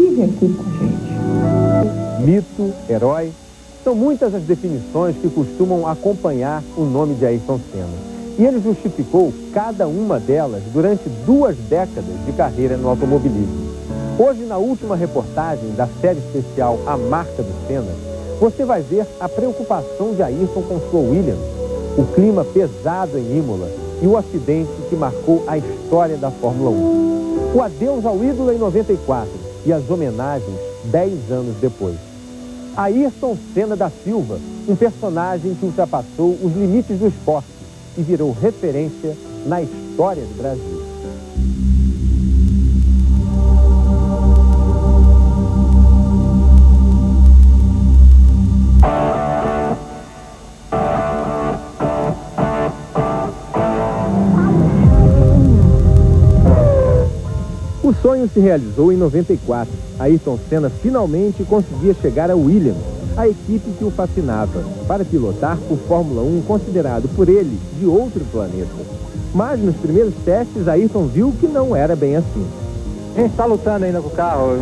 estive aqui com a gente. Mito, herói, são muitas as definições que costumam acompanhar o nome de Ayrton Senna. E ele justificou cada uma delas durante 2 décadas de carreira no automobilismo. Hoje, na última reportagem da série especial A Marca do Senna, você vai ver a preocupação de Ayrton com sua Williams, o clima pesado em Imola e o acidente que marcou a história da Fórmula 1. O adeus ao ídolo em 94 e as homenagens 10 anos depois. Ayrton Senna da Silva, um personagem que ultrapassou os limites do esporte e virou referência na história do Brasil. O sonho se realizou em 94. Ayrton Senna finalmente conseguia chegar à Williams, a equipe que o fascinava, para pilotar por Fórmula 1, considerado por ele de outro planeta. Mas nos primeiros testes, Ayrton viu que não era bem assim. A gente está lutando ainda com o carro.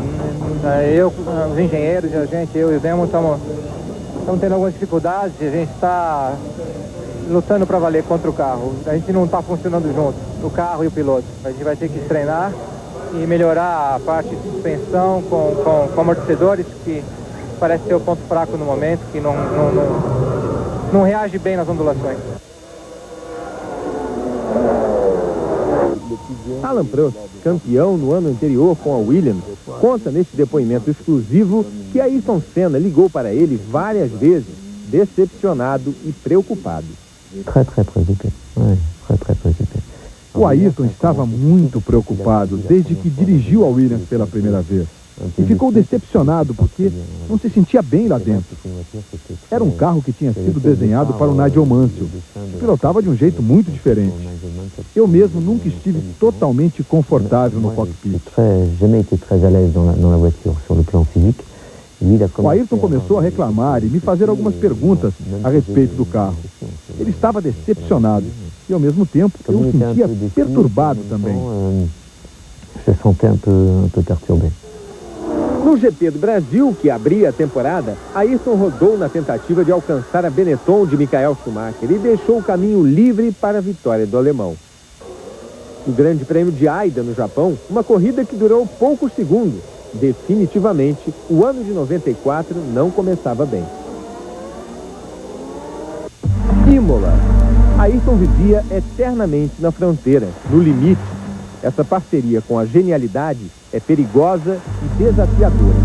Eu, os engenheiros, eu e o Demo estamos tendo algumas dificuldades. A gente está lutando para valer contra o carro. A gente não está funcionando junto, o carro e o piloto. A gente vai ter que treinar e melhorar a parte de suspensão com amortecedores, que parece ser o ponto fraco no momento, que não reage bem nas ondulações. Alan Prost, campeão no ano anterior com a Williams, conta neste depoimento exclusivo que Ayrton Senna ligou para ele várias vezes, decepcionado e preocupado. O Ayrton estava muito preocupado desde que dirigiu a Williams pela primeira vez. E ficou decepcionado porque não se sentia bem lá dentro. Era um carro que tinha sido desenhado para o Nigel Mansell, que pilotava de um jeito muito diferente. Eu mesmo nunca estive totalmente confortável no cockpit. O Ayrton começou a reclamar e me fazer algumas perguntas a respeito do carro. Ele estava decepcionado e, ao mesmo tempo, eu me sentia perturbado também. No GP do Brasil, que abria a temporada, Ayrton rodou na tentativa de alcançar a Benetton de Michael Schumacher e deixou o caminho livre para a vitória do alemão. No Grande Prêmio de Aida, no Japão, uma corrida que durou poucos segundos. Definitivamente, o ano de 94 não começava bem. Imola. Ayrton vivia eternamente na fronteira, no limite. Essa parceria com a genialidade é perigosa e desafiadora.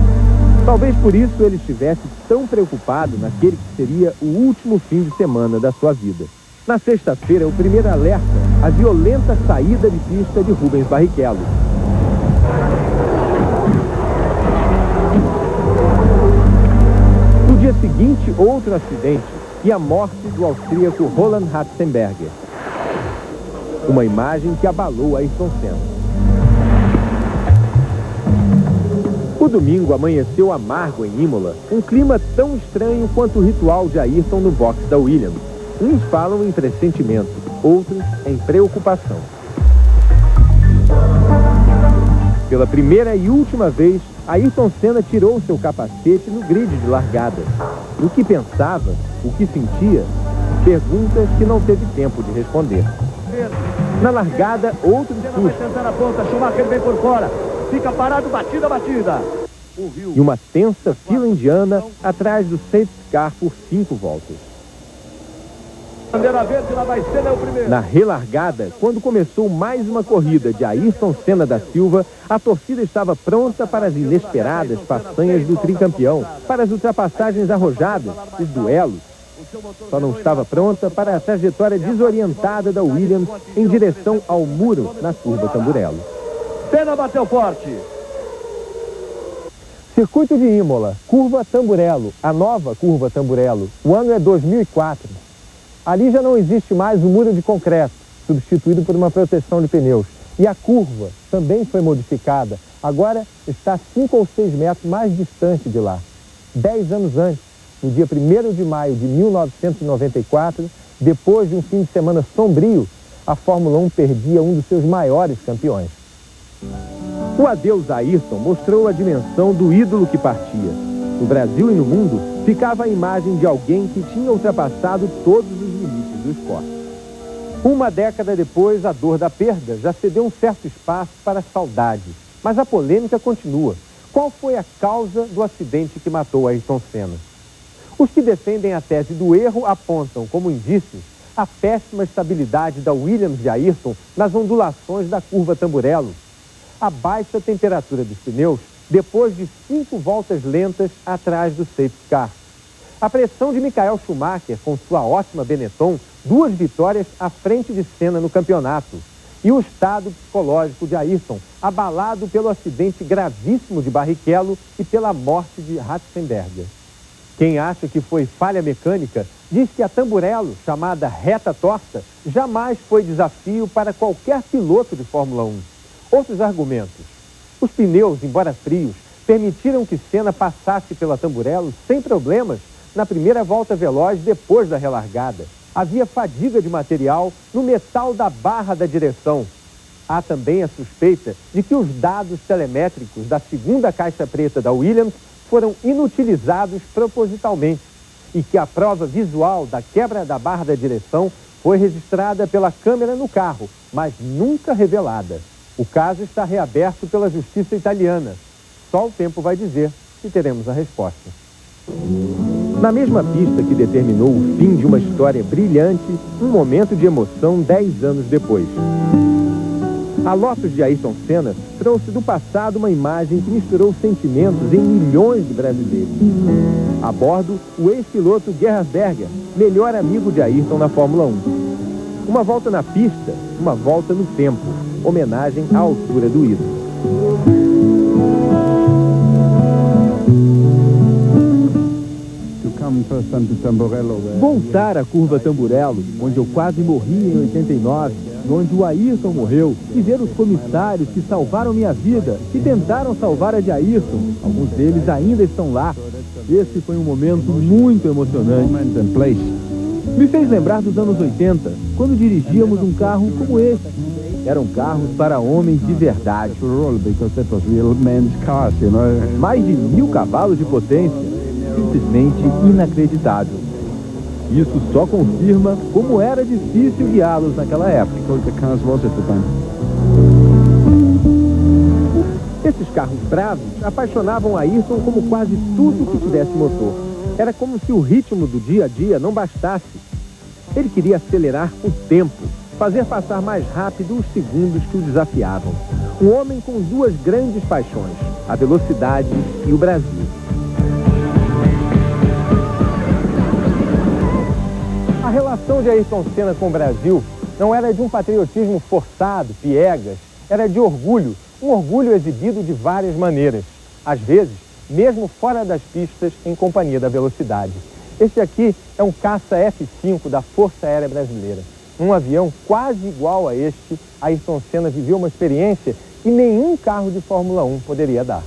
Talvez por isso ele estivesse tão preocupado naquele que seria o último fim de semana da sua vida. Na sexta-feira, o primeiro alerta, a violenta saída de pista de Rubens Barrichello. No dia seguinte, outro acidente e a morte do austríaco Roland Ratzenberger. Uma imagem que abalou Ayrton Senna. O domingo amanheceu amargo em Imola, um clima tão estranho quanto o ritual de Ayrton no box da Williams. Uns falam em pressentimento, outros em preocupação. Pela primeira e última vez, Ayrton Senna tirou seu capacete no grid de largada. O que pensava, o que sentia, perguntas que não teve tempo de responder. Na largada, outro susto. Na ponta, Schumacher vem por fora. Fica parado, batida. E uma tensa fila indiana atrás do safety car por 5 voltas. Bandeira verde, lá vai Senna, é o primeiro. Na relargada, quando começou mais uma corrida de Ayrton Senna da Silva, a torcida estava pronta para as inesperadas façanhas do tricampeão, para as ultrapassagens arrojadas, os duelos. Só não estava pronta para a trajetória desorientada da Williams em direção ao muro na curva Tamburello. Senna bateu forte. Circuito de Imola, curva Tamburello, a nova curva Tamburello. O ano é 2004. Ali já não existe mais o muro de concreto, substituído por uma proteção de pneus. E a curva também foi modificada. Agora está 5 ou 6 metros mais distante de lá. 10 anos antes, no dia 1º de maio de 1994, depois de um fim de semana sombrio, a Fórmula 1 perdia um dos seus maiores campeões. O adeus a Ayrton mostrou a dimensão do ídolo que partia. No Brasil e no mundo, ficava a imagem de alguém que tinha ultrapassado todos os limites do esporte. Uma década depois, a dor da perda já cedeu um certo espaço para a saudade. Mas a polêmica continua. Qual foi a causa do acidente que matou Ayrton Senna? Os que defendem a tese do erro apontam como indícios a péssima estabilidade da Williams de Ayrton nas ondulações da curva Tamburello, a baixa temperatura dos pneus depois de 5 voltas lentas atrás do safety car, a pressão de Michael Schumacher com sua ótima Benetton, 2 vitórias à frente de Senna no campeonato, e o estado psicológico de Ayrton, abalado pelo acidente gravíssimo de Barrichello e pela morte de Ratzenberger. Quem acha que foi falha mecânica diz que a Tamburello, chamada reta torta, jamais foi desafio para qualquer piloto de Fórmula 1. Outros argumentos. Os pneus, embora frios, permitiram que Senna passasse pela Tamburello sem problemas na primeira volta veloz depois da relargada. Havia fadiga de material no metal da barra da direção. Há também a suspeita de que os dados telemétricos da segunda caixa preta da Williams foram inutilizados propositalmente e que a prova visual da quebra da barra da direção foi registrada pela câmera no carro, mas nunca revelada. O caso está reaberto pela justiça italiana. Só o tempo vai dizer se teremos a resposta. Na mesma pista que determinou o fim de uma história brilhante, um momento de emoção 10 anos depois. A Lotus de Ayrton Senna trouxe do passado uma imagem que misturou sentimentos em milhões de brasileiros. A bordo, o ex-piloto Gerhard Berger, melhor amigo de Ayrton na Fórmula 1. Uma volta na pista, uma volta no tempo, homenagem à altura do ídolo. Voltar à curva Tamburello, onde eu quase morri em 89, e onde o Ayrton morreu, e ver os comissários que salvaram minha vida, que tentaram salvar a de Ayrton, alguns deles ainda estão lá. Esse foi um momento muito emocionante. Me fez lembrar dos anos 80, quando dirigíamos um carro como esse. Eram carros para homens de verdade. Mais de 1000 cavalos de potência. Simplesmente inacreditável. Isso só confirma como era difícil guiá-los naquela época. Esses carros bravos apaixonavam Ayrton como quase tudo que tivesse motor. Era como se o ritmo do dia a dia não bastasse. Ele queria acelerar o tempo, fazer passar mais rápido os segundos que o desafiavam. Um homem com 2 grandes paixões, a velocidade e o Brasil. A relação de Ayrton Senna com o Brasil não era de um patriotismo forçado, piegas, era de orgulho, um orgulho exibido de várias maneiras, às vezes, mesmo fora das pistas, em companhia da velocidade. Este aqui é um caça F-5 da Força Aérea Brasileira. Um avião quase igual a este, Ayrton Senna viveu uma experiência que nenhum carro de Fórmula 1 poderia dar.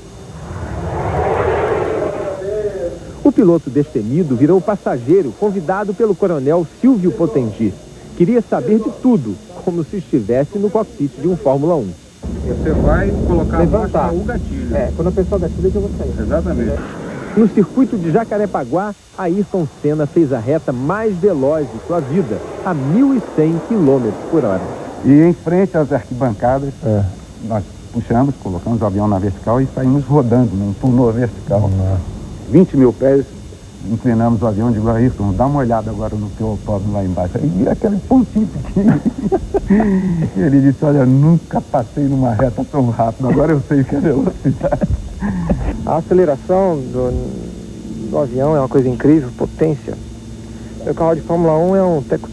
O piloto destemido virou passageiro, convidado pelo coronel Silvio Potengi. Queria saber de tudo, como se estivesse no cockpit de um Fórmula 1. Você vai colocar levantar o gatilho. Quando a pessoa gatilha, eu vou sair. Exatamente. No circuito de Jacarepaguá, Ayrton Senna fez a reta mais veloz de sua vida, a 1.100 km/h. E em frente às arquibancadas, nós puxamos, colocamos o avião na vertical e saímos rodando num túnel vertical. 20 mil pés, inclinamos o avião, digo, Ayrton, dá uma olhada agora no teu autódromo lá embaixo. Aí vira aquele pontinho pequeno. E ele disse, olha, nunca passei numa reta tão rápido, agora eu sei o que é velocidade. A aceleração do avião é uma coisa incrível, potência. O carro de Fórmula 1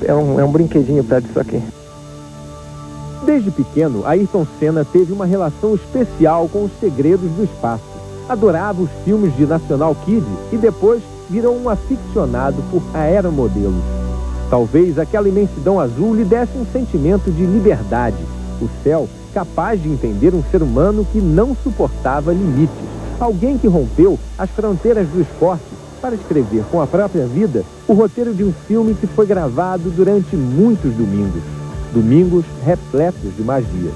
é um brinquedinho perto disso aqui. Desde pequeno, Ayrton Senna teve uma relação especial com os segredos do espaço. Adorava os filmes de National Kid e depois virou um aficionado por aeromodelos. Talvez aquela imensidão azul lhe desse um sentimento de liberdade. O céu capaz de entender um ser humano que não suportava limites. Alguém que rompeu as fronteiras do esporte para escrever com a própria vida o roteiro de um filme que foi gravado durante muitos domingos. Domingos repletos de magia.